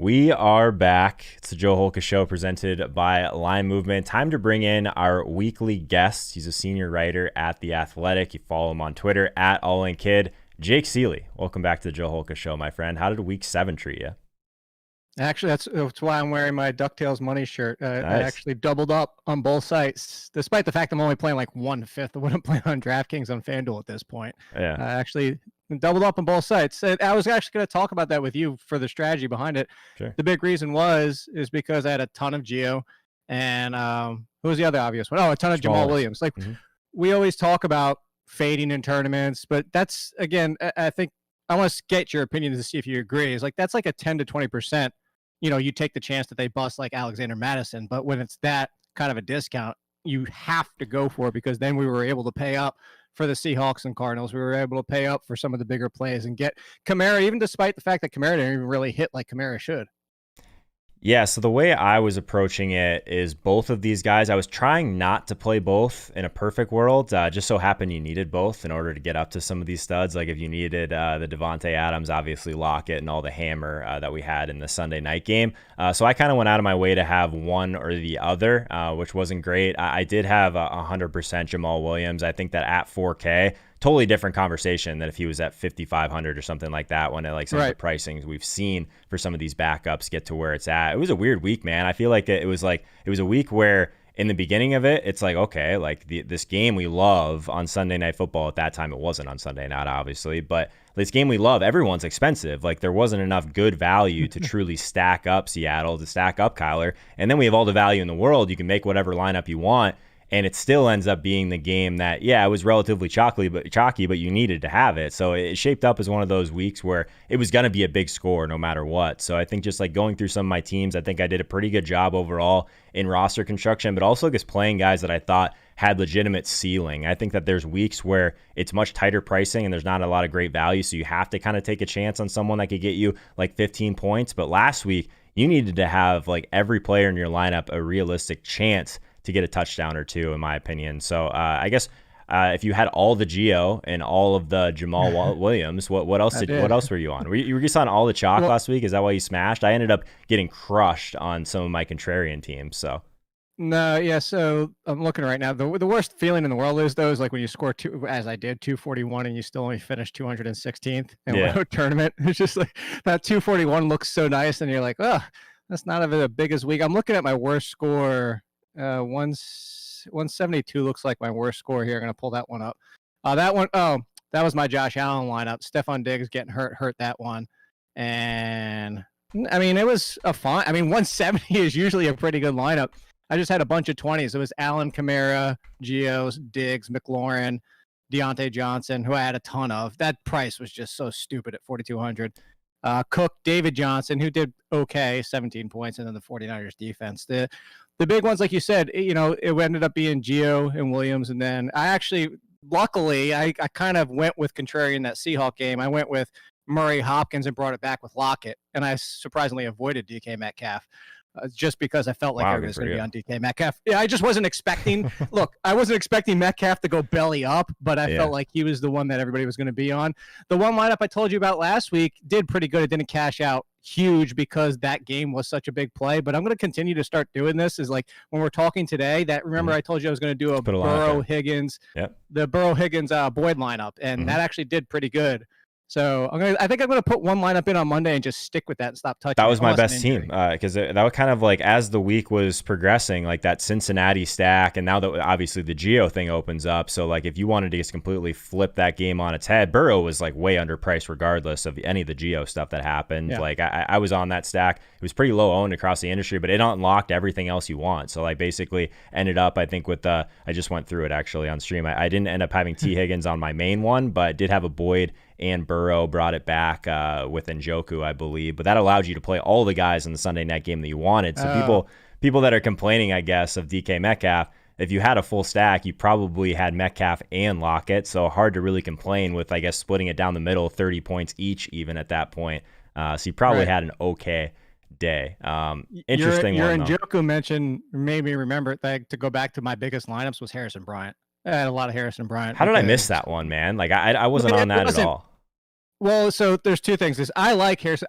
We are back. It's the Joe Holka Show presented by Line Movement. Time to bring in our weekly guest. He's a senior writer at The Athletic. You follow him on Twitter at AllInKid. Jake Ciely, welcome back to the Joe Holka Show, my friend. How did week 7 treat you? Actually, that's why I'm wearing my DuckTales money shirt. Nice. I actually doubled up on both sites, despite the fact I'm only playing like 1/5 of what I'm playing on DraftKings on FanDuel at this point. Yeah. I actually doubled up on both sites. And I was actually going to talk about that with you for the strategy behind it. Sure. The big reason is because I had a ton of Geo, and who was the other obvious one? Oh, a ton of Jamal Williams. Like we always talk about fading in tournaments, but that's, again, I think I want to get your opinion to see if you agree. It's like that's like a 10 to 20%. You take the chance that they bust like Alexander Madison, but when it's that kind of a discount, you have to go for it, because then we were able to pay up for the Seahawks and Cardinals. We were able to pay up for some of the bigger plays and get Kamara, even despite the fact that Kamara didn't even really hit like Kamara should. Yeah, so the way I was approaching it is both of these guys, I was trying not to play both in a perfect world. Just so happened you needed both in order to get up to some of these studs. Like if you needed the Devontae Adams, obviously Lockett, and all the hammer that we had in the Sunday night game. So I kind of went out of my way to have one or the other, which wasn't great. I did have 100% Jamal Williams. I think that at 4K, totally different conversation than if he was at 5,500 or something like that, when like some of the pricings we've seen for some of these backups get to where it's at. It was a weird week, man. I feel like it was a week where in the beginning of it, it's like, okay, like this game we love on Sunday Night Football. At that time, it wasn't on Sunday night, obviously, but this game we love, everyone's expensive. Like there wasn't enough good value to truly stack up Seattle, to stack up Kyler. And then we have all the value in the world. You can make whatever lineup you want, and it still ends up being the game that, yeah, it was relatively chalky, but you needed to have it. So it shaped up as one of those weeks where it was going to be a big score no matter what. So I think just like going through some of my teams, I think I did a pretty good job overall in roster construction, but also just playing guys that I thought had legitimate ceiling. I think that there's weeks where it's much tighter pricing and there's not a lot of great value, so you have to kind of take a chance on someone that could get you like 15 points. But last week, you needed to have like every player in your lineup a realistic chance to get a touchdown or two, in my opinion. So I guess if you had all the Geo and all of the Jamal Williams, what else were you on? You were just on all the chalk last week? Is that why you smashed? I ended up getting crushed on some of my contrarian teams. So no, yeah. So I'm looking right now. The worst feeling in the world is like when you score as I did, 241, and you still only finish 216th in a tournament. It's just like that 241 looks so nice, and you're like, oh, that's not the biggest week. I'm looking at my worst score. 172 looks like my worst score here. I'm going to pull that one up. That was my Josh Allen lineup. Stephon Diggs getting hurt that one. And I mean, it was a fun. I mean, 170 is usually a pretty good lineup. I just had a bunch of 20s. It was Allen, Kamara, Geos, Diggs, McLaurin, Deontay Johnson, who I had a ton of. That price was just so stupid at 4,200. Cook, David Johnson, who did okay, 17 points, and then the 49ers defense. The big ones, like you said, it ended up being Geo and Williams, and then luckily, I kind of went with contrarian that Seahawk game. I went with Murray, Hopkins, and brought it back with Lockett, and I surprisingly avoided DK Metcalf. Just because I felt like I was going to be on DK Metcalf. Yeah, I just wasn't expecting. Look, I wasn't expecting Metcalf to go belly up, but I felt like he was the one that everybody was going to be on. The one lineup I told you about last week did pretty good. It didn't cash out huge because that game was such a big play. But I'm going to continue to start doing this. Is like when we're talking today. That remember I told you I was going to do a Burrow Higgins, the Burrow Higgins Boyd lineup, and that actually did pretty good. So I think I'm going to put one lineup in on Monday and just stick with that and stop touching. That was my best team because that was kind of like as the week was progressing, like that Cincinnati stack, and now that obviously the Geo thing opens up. So like if you wanted to just completely flip that game on its head, Burrow was like way underpriced regardless of any of the Geo stuff that happened. Yeah. Like I was on that stack. It was pretty low owned across the industry, but it unlocked everything else you want. So like basically ended up, I think with I just went through it actually on stream. I didn't end up having T Higgins on my main one, but did have a Boyd and Burrow, brought it back with Njoku, I believe. But that allowed you to play all the guys in the Sunday night game that you wanted. So people that are complaining, I guess, of DK Metcalf, if you had a full stack, you probably had Metcalf and Lockett. So hard to really complain with, I guess, splitting it down the middle, 30 points each even at that point. So you probably had an okay day. Interesting your one, Njoku mention made me remember that to go back to my biggest lineups was Harrison Bryant. I had a lot of Harrison Bryant. How did I miss that one, man? Like I wasn't on that at all. Well, so there's two things. I like Harrison.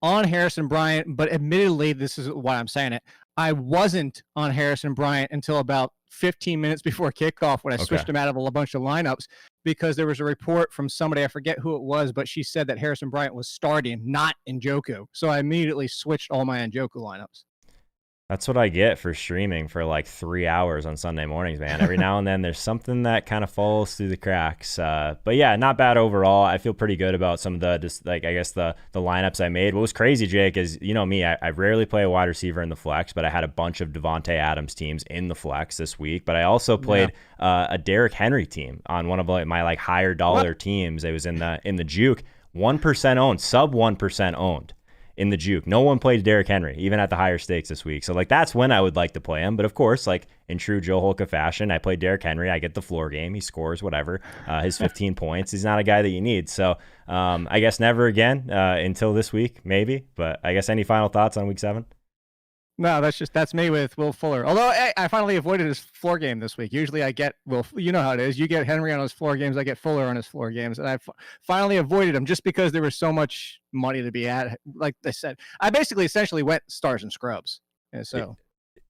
on Harrison Bryant, but admittedly, this is why I'm saying it. I wasn't on Harrison Bryant until about 15 minutes before kickoff when I switched him out of a bunch of lineups because there was a report from somebody, I forget who it was, but she said that Harrison Bryant was starting, not Njoku. So I immediately switched all my Njoku lineups. That's what I get for streaming for like 3 hours on Sunday mornings, man. Every now and then there's something that kind of falls through the cracks. But yeah, not bad overall. I feel pretty good about some of the, just like, I guess the lineups I made. What was crazy, Jake, is, you know me, I rarely play a wide receiver in the flex, but I had a bunch of Devontae Adams teams in the flex this week. But I also played a Derrick Henry team on one of my like higher dollar teams. It was in the juke, 1% owned, sub 1% owned. In the juke. No one played Derrick Henry, even at the higher stakes this week. So, like, that's when I would like to play him. But, of course, like, in true Joe Holka fashion, I play Derrick Henry. I get the floor game. He scores whatever, his 15 points. He's not a guy that you need. So, I guess never again until this week, maybe. But I guess any final thoughts on week 7? No, that's me with Will Fuller. Although I finally avoided his floor game this week. Usually I get Will, you know how it is. You get Henry on his floor games, I get Fuller on his floor games, and I finally avoided him just because there was so much money to be at. Like I said, I basically essentially went stars and scrubs, and so.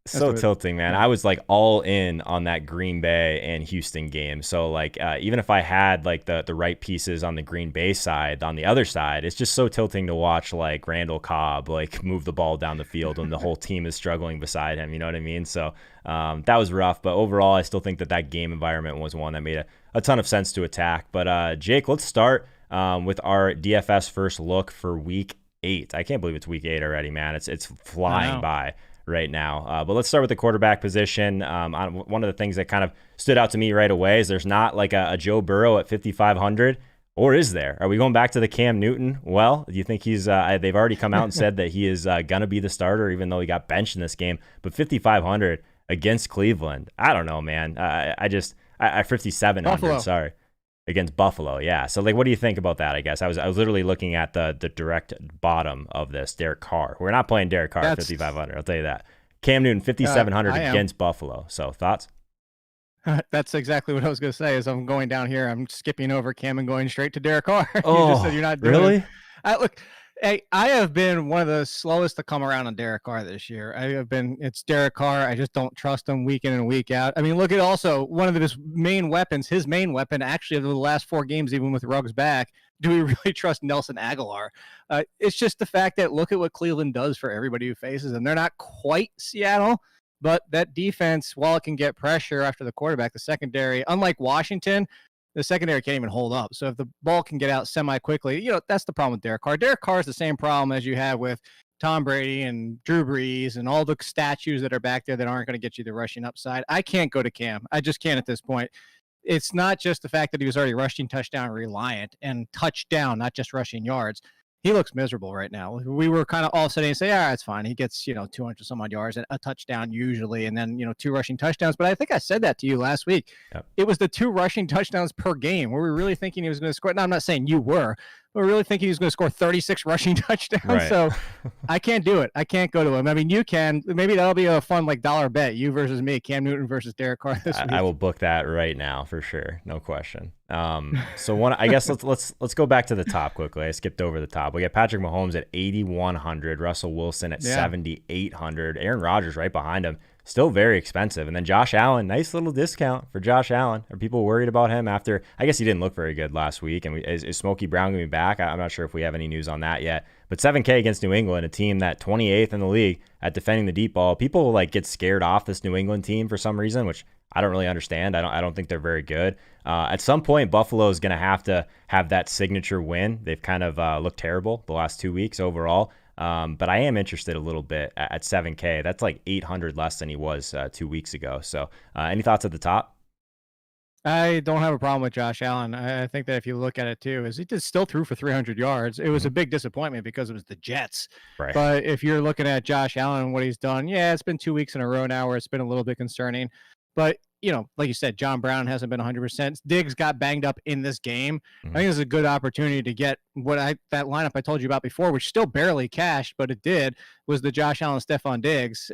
So tilting, man. I was like all in on that Green Bay and Houston game. So like even if I had like the right pieces on the Green Bay side, on the other side, it's just so tilting to watch like Randall Cobb like move the ball down the field when the whole team is struggling beside him. You know what I mean? So that was rough. But overall, I still think that game environment was one that made a ton of sense to attack. But Jake, let's start with our DFS first look for week 8. I can't believe it's week 8 already, man. It's flying by right now. But let's start with the quarterback position. One of the things that kind of stood out to me right away is there's not like a Joe Burrow at 5,500, or is there? Are we going back to the Cam Newton? Well, do you think he's they've already come out and said that he is going to be the starter, even though he got benched in this game, but 5,500 against Cleveland. I don't know, man. I 5,700, sorry. Against Buffalo, yeah. So, like, what do you think about that? I guess I was literally looking at the direct bottom of this. Derek Carr. We're not playing Derek Carr at 5,500. I'll tell you that. Cam Newton 5,700 against Buffalo. So, thoughts? That's exactly what I was going to say. Is I'm going down here. I'm skipping over Cam and going straight to Derek Carr. You just said you're not doing really? Look. Hey, I have been one of the slowest to come around on Derek Carr this year. It's Derek Carr. I just don't trust him week in and week out. I mean, look at also one of his main weapons, actually over the last 4 games, even with Ruggs back. Do we really trust Nelson Aguilar? It's just the fact that look at what Cleveland does for everybody who faces them. They're not quite Seattle, but that defense, while it can get pressure after the quarterback, the secondary, unlike Washington, the secondary can't even hold up. So if the ball can get out semi-quickly, that's the problem with Derek Carr. Derek Carr is the same problem as you have with Tom Brady and Drew Brees and all the statues that are back there that aren't going to get you the rushing upside. I can't go to Cam. I just can't at this point. It's not just the fact that he was already rushing touchdown reliant and touchdown, not just rushing yards. He looks miserable right now. We were kind of all sitting and say, all right, it's fine. He gets, 200 some odd yards and a touchdown usually, and then, 2 rushing touchdowns. But I think I said that to you last week. Yep. It was the 2 rushing touchdowns per game. Were we really thinking he was going to score? No, I'm not saying you were. We're really thinking he was going to score 36 rushing touchdowns. Right. So I can't do it. I can't go to him. I mean, you can. Maybe that'll be a fun dollar bet. You versus me, Cam Newton versus Derek Carr this week. I will book that right now for sure. No question. So I guess let's go back to the top quickly. I skipped over the top. We got Patrick Mahomes at 8,100, Russell Wilson at 7,800, Aaron Rodgers right behind him. Still very expensive. And then Josh Allen, nice little discount for Josh Allen. Are people worried about him after, I guess he didn't look very good last week. And is Smokey Brown going to be back? I'm not sure if we have any news on that yet. But 7K against New England, a team that 28th in the league at defending the deep ball. People get scared off this New England team for some reason, which I don't really understand. I don't think they're very good. At some point, Buffalo is going to have that signature win. They've kind of looked terrible the last 2 weeks overall. But I am interested a little bit at 7K. That's like 800 less than he was 2 weeks ago. So any thoughts at the top? I don't have a problem with Josh Allen. I think that if you look at it too, is he just still threw for 300 yards. It was a big disappointment because it was the Jets. Right. But if you're looking at Josh Allen and what he's done, it's been 2 weeks in a row now where it's been a little bit concerning. But, like you said, John Brown hasn't been 100%. Diggs got banged up in this game. I think it's a good opportunity to get that lineup I told you about before, which still barely cashed, but it did, was the Josh Allen, Stephon Diggs.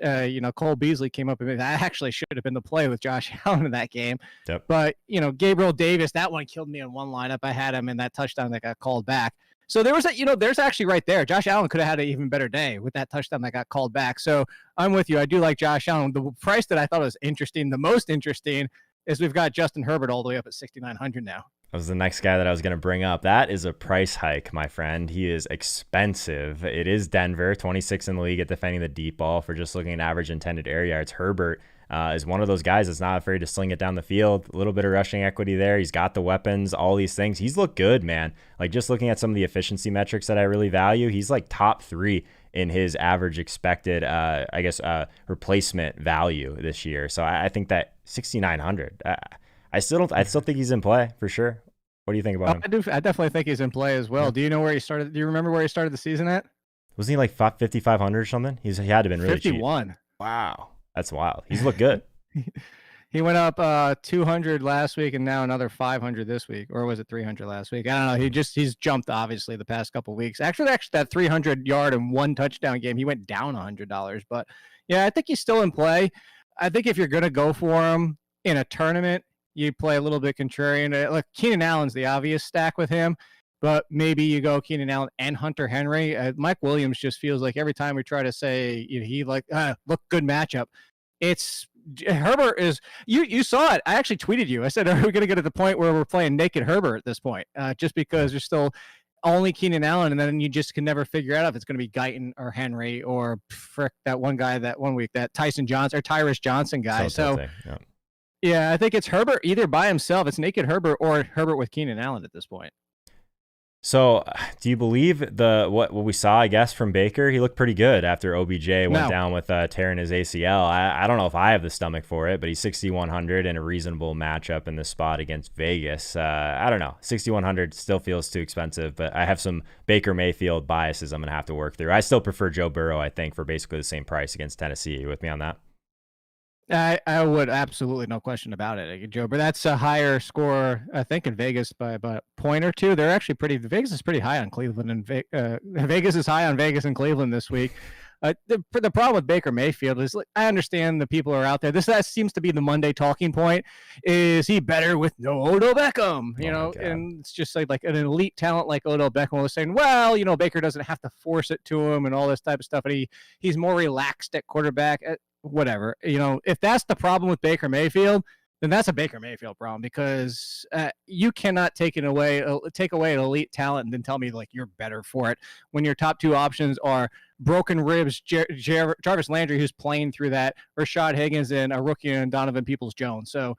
Cole Beasley came up and that actually should have been the play with Josh Allen in that game. Yep. But, Gabriel Davis, that one killed me in one lineup. I had him in that touchdown that got called back. So there was there's actually right there. Josh Allen could have had an even better day with that touchdown that got called back. So I'm with you. I do like Josh Allen. The price that I thought was interesting, the most interesting, is we've got Justin Herbert all the way up at 6,900 now. That was the next guy that I was going to bring up. That is a price hike, my friend. He is expensive. It is Denver, 26 in the league at defending the deep ball for just looking at average intended air yards. Herbert is one of those guys that's not afraid to sling it down the field. A little bit of rushing equity there. He's got the weapons, all these things. He's looked good, man. Like just looking at some of the efficiency metrics that I really value, he's like top 3 in his average expected, replacement value this year. So I think that 6,900. I still think he's in play for sure. What do you think about him? I definitely think he's in play as well. Yeah. Do you know where he started? Do you remember where he started the season at? Wasn't he like 5,500 or something? He had to have been really 51. Cheap. Wow. That's wild. He's looked good. He went up 200 last week and now another 500 this week. Or was it 300 last week? I don't know. He's jumped, obviously, the past couple of weeks. Actually, that 300-yard and 1 touchdown game, he went down $100. But, yeah, I think he's still in play. I think if you're going to go for him in a tournament, you play a little bit contrarian. Look, Keenan Allen's the obvious stack with him, but maybe you go Keenan Allen and Hunter Henry. Mike Williams just feels like every time we try to say look, good matchup. It's Herbert is you saw it. I actually tweeted you. I said, are we going to get to the point where we're playing naked Herbert at this point? Just because there's still only Keenan Allen, and then you just can never figure out if it's going to be Guyton or Henry or that one guy that 1 week, that Tyson Johnson or Tyrus Johnson guy. Yeah, I think it's Herbert either by himself. It's naked Herbert or Herbert with Keenan Allen at this point. So do you believe what we saw, I guess, from Baker? He looked pretty good after OBJ went down with tearing his ACL. I don't know if I have the stomach for it, but he's 6,100 in a reasonable matchup in this spot against Vegas. I don't know. 6,100 still feels too expensive, but I have some Baker Mayfield biases I'm going to have to work through. I still prefer Joe Burrow, I think, for basically the same price against Tennessee. Are you with me on that? I would, absolutely, no question about it, Joe. But that's a higher score, I think, in Vegas by about a point or two. They're actually Vegas is pretty high on Cleveland, and Vegas is high on Vegas and Cleveland this week. The problem with Baker Mayfield is, I understand the people are out there. That seems to be the Monday talking point. Is he better with no Odell Beckham? And it's just like an elite talent like Odell Beckham was saying, well, Baker doesn't have to force it to him and all this type of stuff. And he's more relaxed at quarterback. Whatever, if that's the problem with Baker Mayfield, then that's a Baker Mayfield problem, because you cannot take away an elite talent and then tell me like you're better for it when your top 2 options are broken ribs, Jarvis Landry, who's playing through that, Rashad Higgins, and a rookie and Donovan Peoples-Jones. So,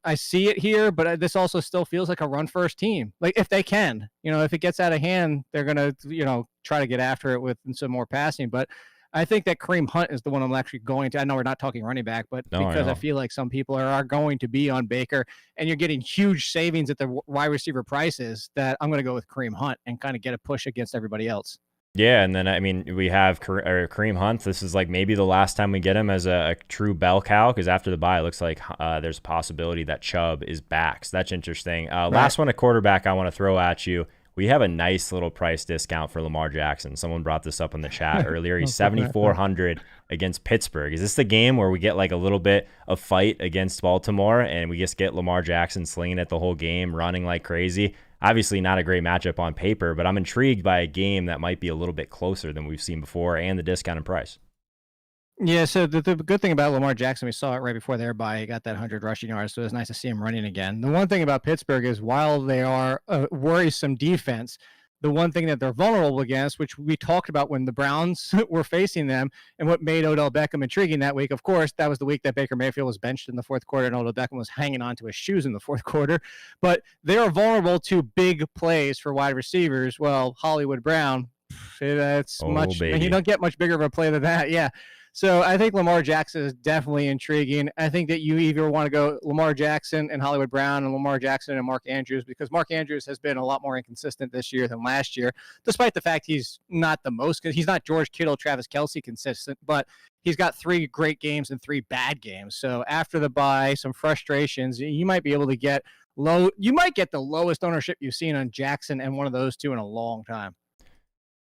I see it here, but this also still feels like a run-first team. Like if they can, if it gets out of hand, they're gonna, try to get after it with some more passing, but. I think that Kareem Hunt is the one I'm actually going to. I know we're not talking running back, but because I feel like some people are going to be on Baker, and you're getting huge savings at the wide receiver prices, that I'm going to go with Kareem Hunt and kind of get a push against everybody else. Yeah, and then, we have Kareem Hunt. This is like maybe the last time we get him as a true bell cow, because after the bye, it looks like there's a possibility that Chubb is back. So that's interesting. Last one, a quarterback I want to throw at you. We have a nice little price discount for Lamar Jackson. Someone brought this up in the chat earlier. He's 7,400 against Pittsburgh. Is this the game where we get like a little bit of fight against Baltimore and we just get Lamar Jackson slinging it the whole game, running like crazy? Obviously not a great matchup on paper, but I'm intrigued by a game that might be a little bit closer than we've seen before, and the discounted price. Yeah, so the good thing about Lamar Jackson, we saw it right before their bye. He got that 100 rushing yards, so it was nice to see him running again. The one thing about Pittsburgh is, while they are a worrisome defense, the one thing that they're vulnerable against, which we talked about when the Browns were facing them, and what made Odell Beckham intriguing that week, of course, that was the week that Baker Mayfield was benched in the fourth quarter and Odell Beckham was hanging on to his shoes in the fourth quarter. But they are vulnerable to big plays for wide receivers. Well, Hollywood Brown, that's you don't get much bigger of a play than that. Yeah. So I think Lamar Jackson is definitely intriguing. I think that you either want to go Lamar Jackson and Hollywood Brown, and Lamar Jackson and Mark Andrews, because Mark Andrews has been a lot more inconsistent this year than last year, despite the fact he's not he's not George Kittle, Travis Kelce consistent, but he's got 3 great games and 3 bad games. So after the bye, some frustrations, you might be able to get you might get the lowest ownership you've seen on Jackson and one of those two in a long time.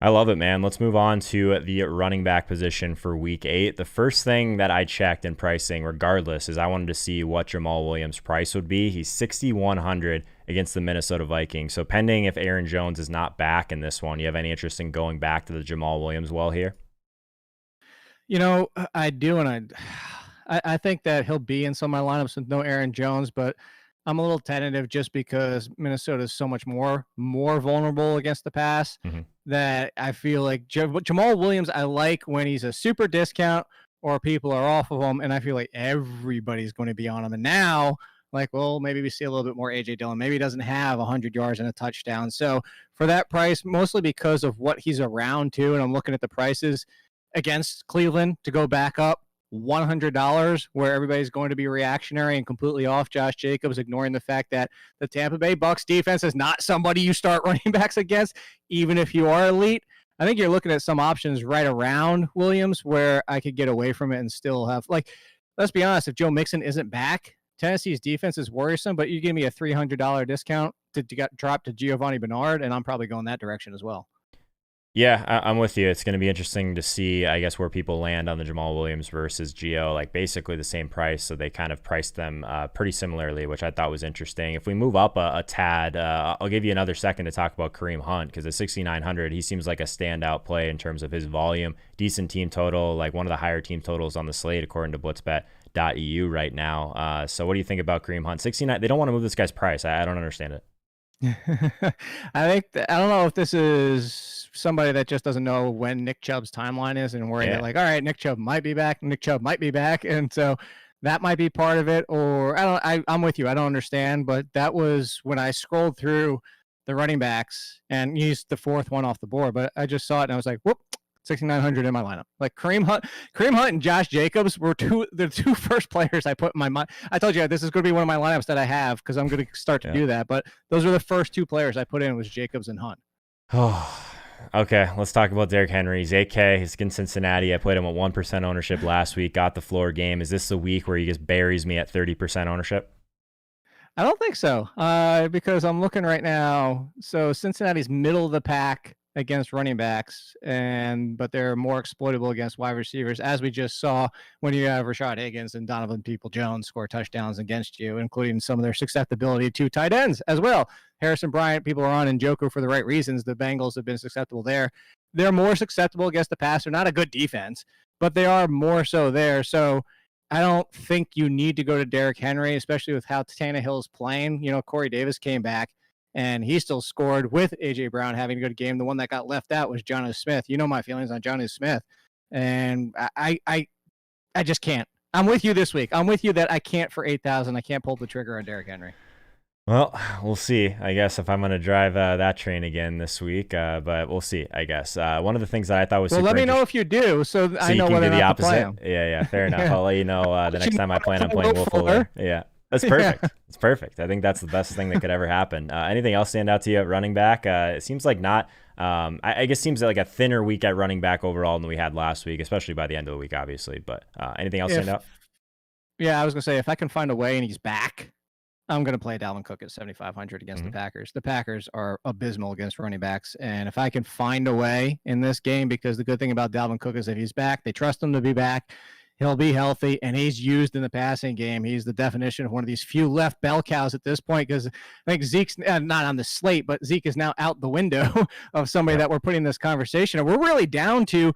I love it, man. Let's move on to the running back position for week 8. The first thing that I checked in pricing, regardless, is I wanted to see what Jamal Williams' price would be. He's 6,100 against the Minnesota Vikings. So pending if Aaron Jones is not back in this one, you have any interest in going back to the Jamal Williams well here? I do, and I think that he'll be in some of my lineups with no Aaron Jones, but I'm a little tentative just because Minnesota is so much more vulnerable against the pass Mm-hmm. that I feel like Jamal Williams, I like when he's a super discount or people are off of him, and I feel like everybody's going to be on him. And now, like, well, maybe we see a little bit more AJ Dillon. Maybe he doesn't have 100 yards and a touchdown. So for that price, mostly because of what he's around too, and I'm looking at the prices against Cleveland to go back up $100, where everybody's going to be reactionary and completely off Josh Jacobs, ignoring the fact that the Tampa Bay Bucks defense is not somebody you start running backs against, even if you are elite. I think you're looking at some options right around Williams where I could get away from it and still have, like, let's be honest, if Joe Mixon isn't back, Tennessee's defense is worrisome, but you give me a $300 discount to get dropped to Giovanni Bernard, and I'm probably going that direction as well. Yeah, I'm with you. It's going to be interesting to see, I guess, where people land on the Jamal Williams versus Gio, like basically the same price. So they kind of priced them pretty similarly, which I thought was interesting. If we move up a tad, I'll give you another second to talk about Kareem Hunt, because at 6,900, he seems like a standout play in terms of his volume. Decent team total, like one of the higher team totals on the slate, according to blitzbet.eu right now. So what do you think about Kareem Hunt? 69, they don't want to move this guy's price. I don't understand it. I don't know if this is somebody that just doesn't know when Nick Chubb's timeline is and worried that, like, all right, Nick Chubb might be back, and so that might be part of it. Or I'm with you. I don't understand, but that was when I scrolled through the running backs and used the fourth one off the board. But I just saw it and I was like, whoop. 6,900 in my lineup. Like Kareem Hunt and Josh Jacobs were the two first players I put in my mind. I told you this is going to be one of my lineups that I have because I'm going to start to do that. But those are the first two players I put in, was Jacobs and Hunt. Oh, okay. Let's talk about Derrick Henry. He's 8K. He's in Cincinnati. I played him at 1% ownership last week. Got the floor game. Is this the week where he just buries me at 30% ownership? I don't think so. Because I'm looking right now. So Cincinnati's middle of the pack against running backs, but they're more exploitable against wide receivers, as we just saw when you have Rashad Higgins and Donovan People-Jones score touchdowns against you, including some of their susceptibility to tight ends as well. Harrison Bryant, people are on Njoku for the right reasons. The Bengals have been susceptible there. They're more susceptible against the pass. They're not a good defense, but they are more so there. So I don't think you need to go to Derrick Henry, especially with how Tannehill's playing. Corey Davis came back, and he still scored with A.J. Brown having a good game. The one that got left out was Jonnu Smith. You know my feelings on Jonnu Smith. And I just can't. I'm with you this week. I'm with you that I can't for 8,000. I can't pull the trigger on Derrick Henry. Well, we'll see, I guess, if I'm going to drive that train again this week. But we'll see, I guess. One of the things that I thought was super let me know if you do, so I know whether or not to play him. Yeah, fair enough. I'll let you know the next time I plan on playing Will Fuller. Yeah. That's perfect. It's perfect. I think that's the best thing that could ever happen. Anything else stand out to you at running back? It seems like not. I guess seems like a thinner week at running back overall than we had last week, especially by the end of the week, obviously. But anything else stand out? Yeah, I was going to say, if I can find a way and he's back, I'm going to play Dalvin Cook at 7,500 against the Packers. The Packers are abysmal against running backs. And if I can find a way in this game, because the good thing about Dalvin Cook is if he's back, they trust him to be back. He'll be healthy, and he's used in the passing game. He's the definition of one of these few left bell cows at this point, because I think Zeke's not on the slate, but Zeke is now out the window of somebody that we're putting this conversation. And we're really down to,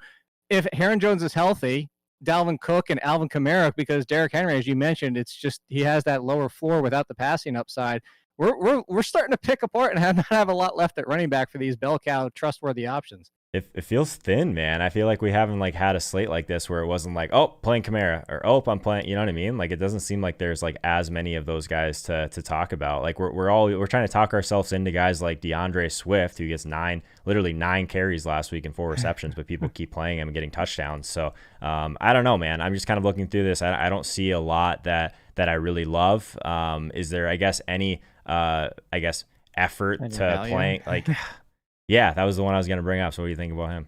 if Aaron Jones is healthy, Dalvin Cook and Alvin Kamara, because Derrick Henry, as you mentioned, it's just he has that lower floor without the passing upside. We're starting to pick apart and not have a lot left at running back for these bell cow trustworthy options. It feels thin, man. I feel like we haven't had a slate like this where it wasn't like, oh, playing Kamara, or oh, I'm playing, you know what I mean? Like, it doesn't seem like there's as many of those guys to talk about. Like we're trying to talk ourselves into guys like DeAndre Swift, who gets literally nine carries last week and 4 receptions, but people keep playing him and getting touchdowns. So I don't know, man. I'm just kind of looking through this. I don't see a lot that I really love. Is there, I guess, any effort to playing like? Yeah, that was the one I was going to bring up. So what do you think about him?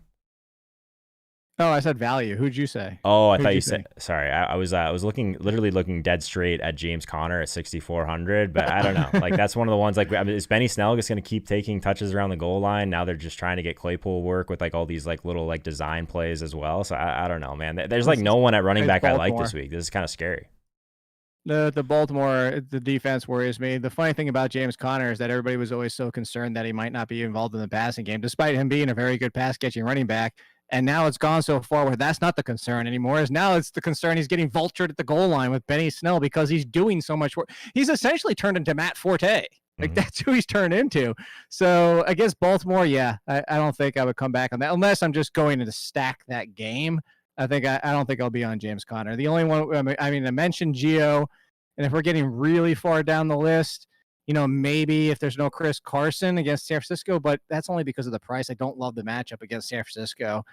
Oh, I said value. Who'd you say? Oh, I Who'd thought you you said. think? Sorry, I was literally looking dead straight at James Conner at 6,400, but I don't know. Like that's one of the ones. Like, I mean, is Benny Snell just going to keep taking touches around the goal line? Now they're just trying to get Claypool work with like all these like little like design plays as well. So I don't know, man. There's like no one at running It's back I like Baltimore. this week. This is kind of scary. The Baltimore, the defense worries me. The funny thing about James Conner is that everybody was always so concerned that he might not be involved in the passing game, despite him being a very good pass catching running back. And now it's gone so far where that's not the concern anymore. Is now it's the concern he's getting vultured at the goal line with Benny Snell because he's doing so much work. He's essentially turned into Matt Forte. Like that's who he's turned into. So against Baltimore, yeah, I don't think I would come back on that unless I'm just going to stack that game. I don't think I'll be on James Conner. The only one, I mean, I mentioned Gio, and if we're getting really far down the list, maybe if there's no Chris Carson against San Francisco, but that's only because of the price. I don't love the matchup against San Francisco.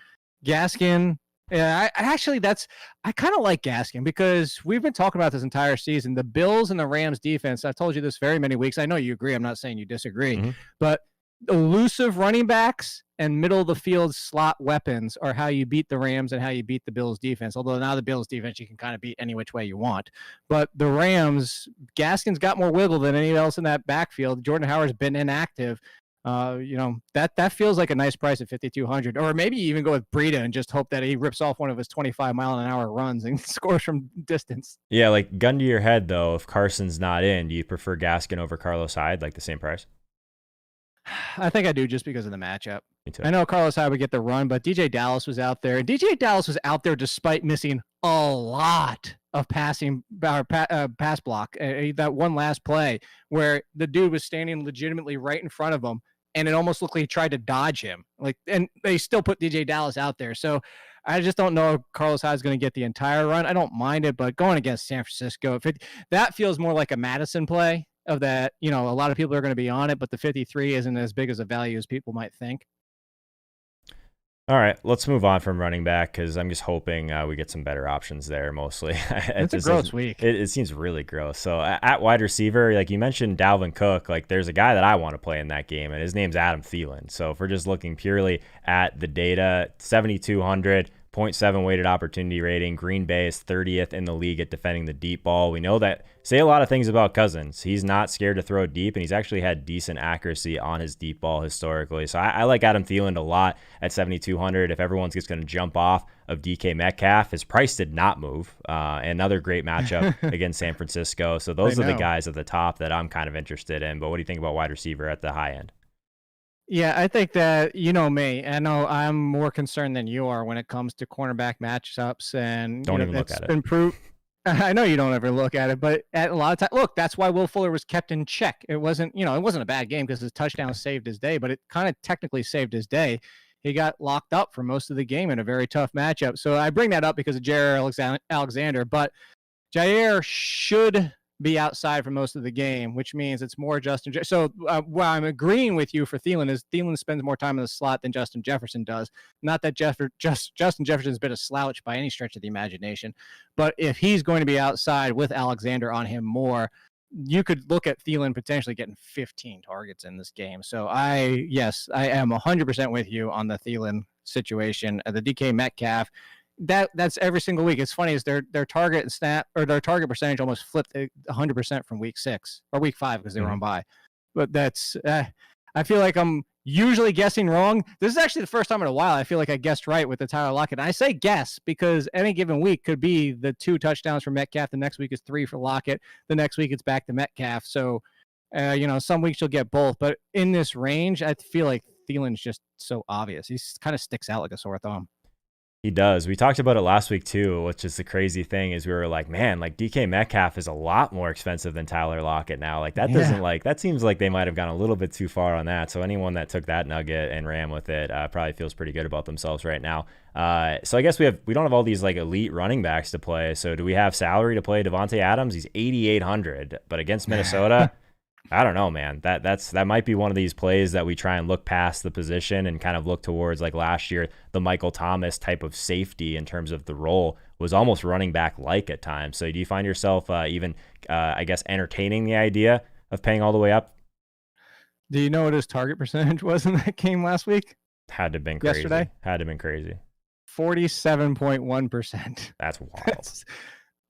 Gaskin, yeah, I kind of like Gaskin because we've been talking about this entire season. The Bills and the Rams defense, I've told you this very many weeks. I know you agree. I'm not saying you disagree, but elusive running backs and middle of the field slot weapons are how you beat the Rams and how you beat the Bills defense. Although now the Bills defense you can kind of beat any which way you want. But the Rams, Gaskin's got more wiggle than anyone else in that backfield. Jordan Howard's been inactive. That feels like a nice price at 5,200. Or maybe you even go with Breida and just hope that he rips off one of his 25-mile-an-hour runs and scores from distance. Yeah, like gun to your head though, if Carson's not in, do you prefer Gaskin over Carlos Hyde, like the same price? I think I do just because of the matchup. Me too. I know Carlos Hyde would get the run, but DJ Dallas was out there. And DJ Dallas was out there despite missing a lot of pass block. That one last play where the dude was standing legitimately right in front of him, and it almost looked like he tried to dodge him. And they still put DJ Dallas out there. So I just don't know if Carlos Hyde is going to get the entire run. I don't mind it, but going against San Francisco, that feels more like a Madison play. Of that, a lot of people are going to be on it, but the 53 isn't as big as a value as people might think. All right, let's move on from running back because I'm just hoping we get some better options there mostly. It's a gross week. It seems really gross. So at wide receiver, like you mentioned Dalvin Cook, like there's a guy that I want to play in that game, and his name's Adam Thielen. So if we're just looking purely at the data, 7,200, 0.7 weighted opportunity rating. Green Bay is 30th in the league at defending the deep ball. We know that, say a lot of things about Cousins. He's not scared to throw deep, and he's actually had decent accuracy on his deep ball historically. So I like Adam Thielen a lot at 7,200. If everyone's just going to jump off of DK Metcalf, his price did not move. Another great matchup against San Francisco. So those are the guys at the top that I'm kind of interested in. But what do you think about wide receiver at the high end? Yeah, I think that, me, I know I'm more concerned than you are when it comes to cornerback matchups. And don't even look at it. Been proved. I know you don't ever look at it, but at a lot of times, look, that's why Will Fuller was kept in check. It wasn't a bad game because his touchdown saved his day, but it kind of technically saved his day. He got locked up for most of the game in a very tough matchup. So I bring that up because of Jair Alexander, but Jair should be outside for most of the game, which means it's more Justin. So what I'm agreeing with you for Thielen is Thielen spends more time in the slot than Justin Jefferson does. Not that Justin Jefferson's been a slouch by any stretch of the imagination, but if he's going to be outside with Alexander on him more, you could look at Thielen potentially getting 15 targets in this game. So I am 100% with you on the Thielen situation. The DK Metcalf, that's every single week. It's funny is their target and snap or their target percentage almost flipped 100% from week 6 or week 5 because they were on bye. But that's I feel like I'm usually guessing wrong. This is actually the first time in a while I feel like I guessed right with the Tyler Lockett. And I say guess because any given week could be the 2 touchdowns for Metcalf. The next week is 3 for Lockett. The next week it's back to Metcalf. So some weeks you'll get both. But in this range, I feel like Thielen's just so obvious. He kind of sticks out like a sore thumb. He does. We talked about it last week too, which is the crazy thing is we were like, man, like DK Metcalf is a lot more expensive than Tyler Lockett now. Like that doesn't that seems like they might have gone a little bit too far on that. So anyone that took that nugget and ran with it probably feels pretty good about themselves right now. So I guess we don't have all these like elite running backs to play. So do we have salary to play Devontae Adams? He's 8,800, but against Minnesota, I don't know, man. That might be one of these plays that we try and look past the position and kind of look towards like last year, the Michael Thomas type of safety in terms of the role was almost running back like at times. So do you find yourself even, I guess, entertaining the idea of paying all the way up? Do you know what his target percentage was in that game last week? Had to have been crazy. Yesterday? Had to have been crazy. 47.1%. That's wild.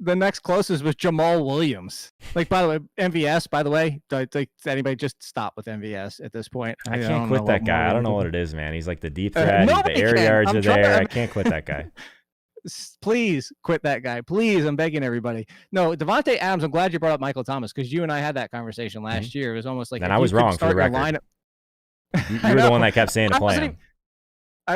The next closest was Jamal Williams. Like, by the way, MVS, by the way, does anybody just stop with MVS at this point? I can't quit that guy. I don't know what it is, man. He's like the deep threat. He's the air yards are there. I can't quit that guy. Please quit that guy. Please, I'm begging everybody. No, Devontae Adams, I'm glad you brought up Michael Thomas because you and I had that conversation last year. It was almost like... And I was wrong for the record. You were the one that kept saying to play him.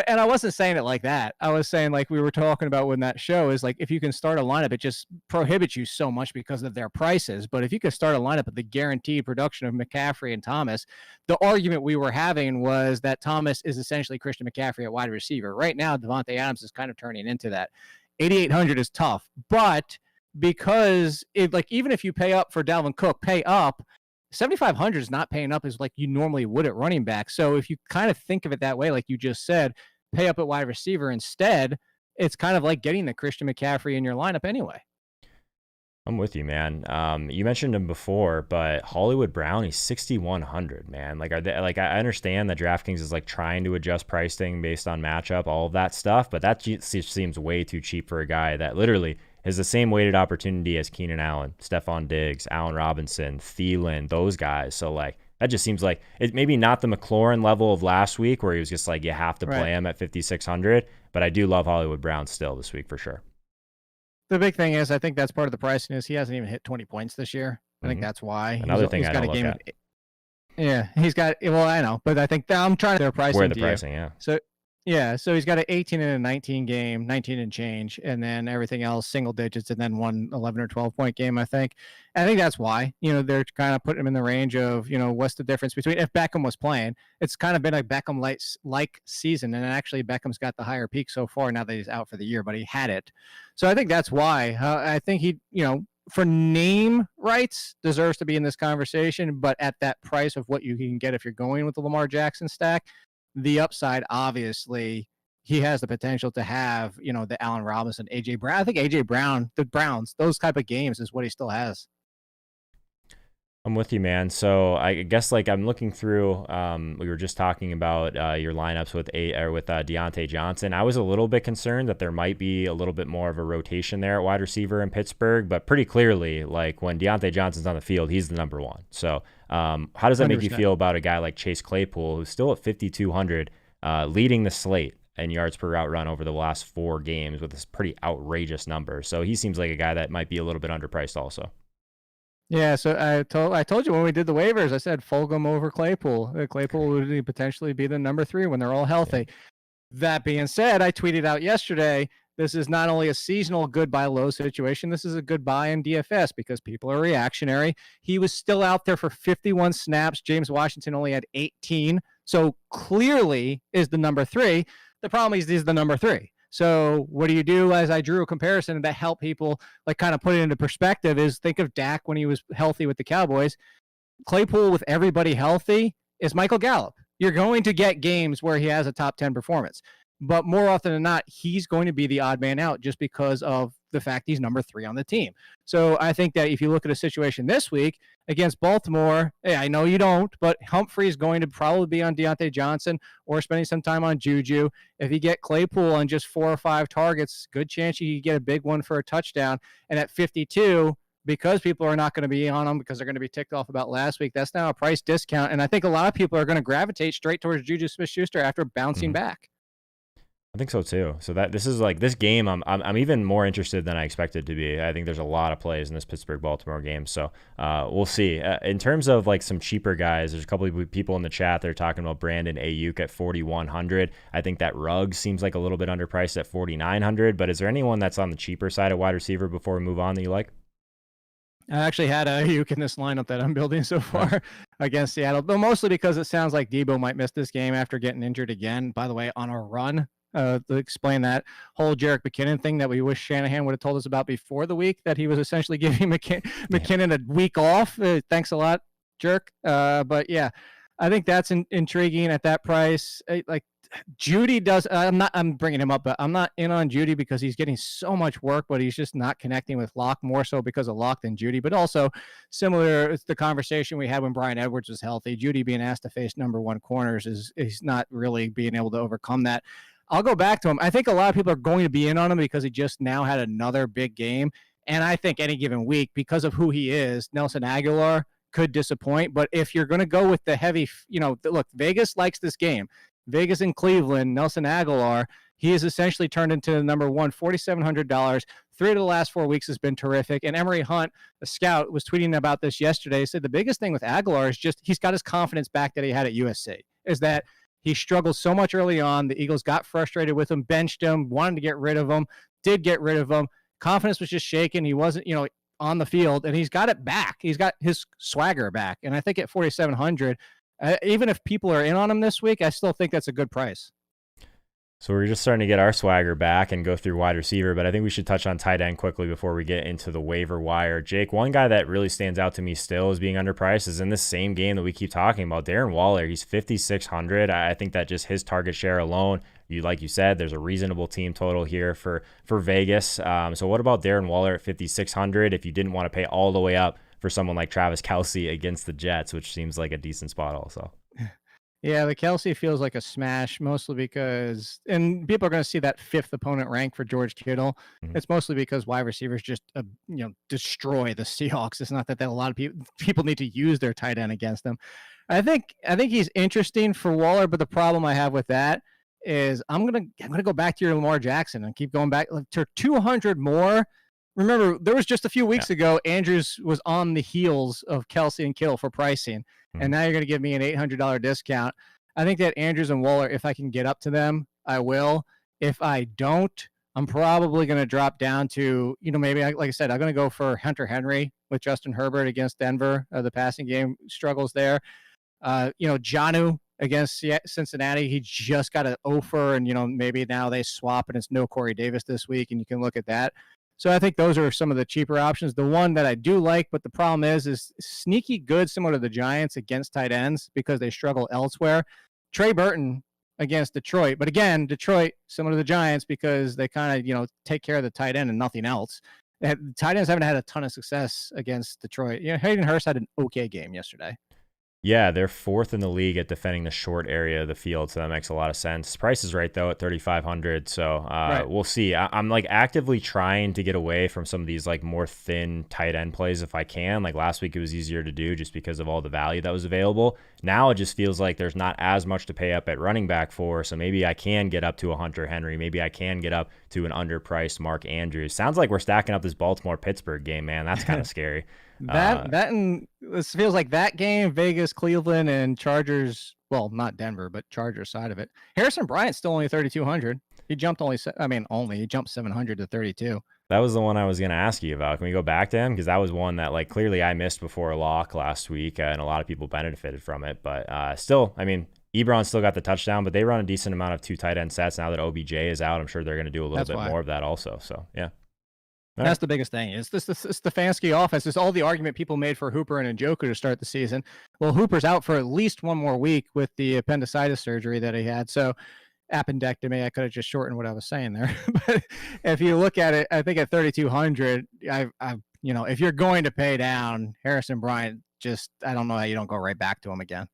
And I wasn't saying it like that. I was saying, like we were talking about when that show is like, if you can start a lineup, it just prohibits you so much because of their prices. But if you can start a lineup at the guaranteed production of McCaffrey and Thomas, the argument we were having was that Thomas is essentially Christian McCaffrey at wide receiver. Right now, Devontae Adams is kind of turning into that. 8,800 is tough, but because even if you pay up for Dalvin Cook, pay up, 7,500 is not paying up as like you normally would at running back. So if you kind of think of it that way, like you just said, pay up at wide receiver instead, it's kind of like getting the Christian McCaffrey in your lineup anyway. I'm with you, man. You mentioned him before, but Hollywood Brown, he's 6,100, man. Like, I understand that DraftKings is like trying to adjust pricing based on matchup, all of that stuff, but that just seems way too cheap for a guy that literally has the same weighted opportunity as Keenan Allen, Stephon Diggs, Allen Robinson, Thielen, those guys. So like that just seems like it maybe not the McLaurin level of last week where he was just like you have to play him at 5,600, but I do love Hollywood Brown still this week for sure. The big thing is I think that's part of the pricing is he hasn't even hit 20 points this year. I think that's why. Another thing I don't look at. Yeah, he's got. Well, I know, but I think I'm trying to their pricing. Where the pricing, yeah. So he's got an 18 and a 19 game, 19 and change, and then everything else single digits, and then one 11 or 12 point game, I think. And I think that's why, they're kind of putting him in the range of, what's the difference between if Beckham was playing, it's kind of been a Beckham-like season, and actually Beckham's got the higher peak so far now that he's out for the year, but he had it. So I think that's why. I think he, for name rights, deserves to be in this conversation, but at that price of what you can get if you're going with the Lamar Jackson stack, the upside, obviously, he has the potential to have, the Allen Robinson, A.J. Brown. I think A.J. Brown, the Browns, those type of games is what he still has. I'm with you, man. So I guess like I'm looking through, we were just talking about your lineups with Deontay Johnson. I was a little bit concerned that there might be a little bit more of a rotation there at wide receiver in Pittsburgh, but pretty clearly, like when Deontay Johnson's on the field, he's the number one. So how does that 100%. Make you feel about a guy like Chase Claypool, who's still at 5,200, leading the slate in yards per route run over the last 4 games with this pretty outrageous number? So he seems like a guy that might be a little bit underpriced also. Yeah, so I told you when we did the waivers, I said Fulgham over Claypool. Claypool would potentially be the number 3 when they're all healthy. Yeah. That being said, I tweeted out yesterday, this is not only a seasonal good buy low situation, this is a good buy in DFS because people are reactionary. He was still out there for 51 snaps. James Washington only had 18. So clearly is the number 3. The problem is he's the number 3. So what do you do? As I drew a comparison that helped people like kind of put it into perspective is think of Dak when he was healthy with the Cowboys. Claypool with everybody healthy is Michael Gallup. You're going to get games where he has a top 10 performance, but more often than not, he's going to be the odd man out just because of the fact he's number 3 on the team. So I think that if you look at a situation this week against Baltimore, I know you don't, but Humphrey is going to probably be on Deontay Johnson or spending some time on Juju. If you get Claypool on just 4 or 5 targets, good chance you could get a big one for a touchdown. And at 52, because people are not going to be on them because they're going to be ticked off about last week, that's now a price discount. And I think a lot of people are going to gravitate straight towards Juju Smith-Schuster after bouncing back. I think so too. So that this is like this game, I'm even more interested than I expected to be. I think there's a lot of plays in this Pittsburgh-Baltimore game. So we'll see. In terms of like some cheaper guys, there's a couple of people in the chat that are talking about Brandon Ayuk at 4,100. I think that Ruggs seems like a little bit underpriced at 4,900. But is there anyone that's on the cheaper side of wide receiver before we move on that you like? I actually had Ayuk in this lineup that I'm building so far against Seattle, but mostly because it sounds like Debo might miss this game after getting injured again, by the way, on a run. To explain that whole Jerick McKinnon thing that we wish Shanahan would have told us about before the week, that he was essentially giving McKinnon a week off. Thanks a lot, Jerk. But yeah, I think that's intriguing at that price. Like Judy does. I'm bringing him up, but I'm not in on Judy because he's getting so much work, but he's just not connecting with Locke, more so because of Locke than Judy. But also similar, it's the conversation we had when Brian Edwards was healthy. Judy being asked to face number 1 corners is not really being able to overcome that. I'll go back to him. I think a lot of people are going to be in on him because he just now had another big game. And I think any given week, because of who he is, Nelson Aguilar could disappoint. But if you're going to go with the heavy, look, Vegas likes this game. Vegas in Cleveland, Nelson Aguilar, he has essentially turned into the number one, $4,700. 3 of the last 4 weeks has been terrific. And Emery Hunt, a scout, was tweeting about this yesterday. He said the biggest thing with Aguilar is just he's got his confidence back that he had at USC, is that he struggled so much early on. The Eagles got frustrated with him, benched him, wanted to get rid of him, did get rid of him. Confidence was just shaken. He wasn't, on the field, and he's got it back. He's got his swagger back. And I think at 4,700, even if people are in on him this week, I still think that's a good price. So we're just starting to get our swagger back and go through wide receiver, but I think we should touch on tight end quickly before we get into the waiver wire. Jake, one guy that really stands out to me still as being underpriced is in this same game that we keep talking about, Darren Waller. He's 5,600. I think that just his target share alone, like you said, there's a reasonable team total here for Vegas. So what about Darren Waller at 5,600 if you didn't want to pay all the way up for someone like Travis Kelce against the Jets, which seems like a decent spot also? Yeah, the Kelce feels like a smash, mostly because, and people are going to see that 5th opponent rank for George Kittle. Mm-hmm. It's mostly because wide receivers just, destroy the Seahawks. It's not that a lot of people need to use their tight end against them. I think he's interesting for Waller, but the problem I have with that is I'm gonna go back to your Lamar Jackson and keep going back to 200 more. Remember, there was just a few weeks ago, Andrews was on the heels of Kelce and Kittle for pricing, and now you're going to give me an $800 discount. I think that Andrews and Waller, if I can get up to them, I will. If I don't, I'm probably going to drop down to, maybe, like I said, I'm going to go for Hunter Henry with Justin Herbert against Denver. The passing game struggles there. Jonnu against Cincinnati, he just got an offer, and, maybe now they swap and it's no Corey Davis this week, and you can look at that. So I think those are some of the cheaper options. The one that I do like, but the problem is sneaky good, similar to the Giants against tight ends because they struggle elsewhere. Trey Burton against Detroit. But again, Detroit, similar to the Giants, because they kind of, take care of the tight end and nothing else. Tight ends haven't had a ton of success against Detroit. Hayden Hurst had an okay game yesterday. Yeah, they're 4th in the league at defending the short area of the field, so that makes a lot of sense. Price is right, though, at 3,500, so right. We'll see. I'm actively trying to get away from some of these more thin tight end plays if I can. Last week, it was easier to do just because of all the value that was available. Now it just feels like there's not as much to pay up at running back for, so maybe I can get up to a Hunter Henry. Maybe I can get up to an underpriced Mark Andrews. Sounds like we're stacking up this Baltimore-Pittsburgh game, man. That's kind of scary. This feels like that game, Vegas, Cleveland, and Chargers. Well, not Denver, but Chargers side of it. Harrison Bryant's still only 3,200. He jumped he jumped 700 to 32. That was the one I was going to ask you about. Can we go back to him? Because that was one that clearly I missed before a lock last week, and a lot of people benefited from it. But still, Ebron still got the touchdown, but they run a decent amount of 2 tight end sets now that OBJ is out. I'm sure they're going to do a little bit more of that also. So yeah. That's the biggest thing. It's the Stefanski offense. It's all the argument people made for Hooper and Njoku to start the season. Well, Hooper's out for at least one more week with the appendicitis surgery that he had. So appendectomy, I could have just shortened what I was saying there. But if you look at it, I think at 3,200, if you're going to pay down Harrison Bryant, I don't know how you don't go right back to him again.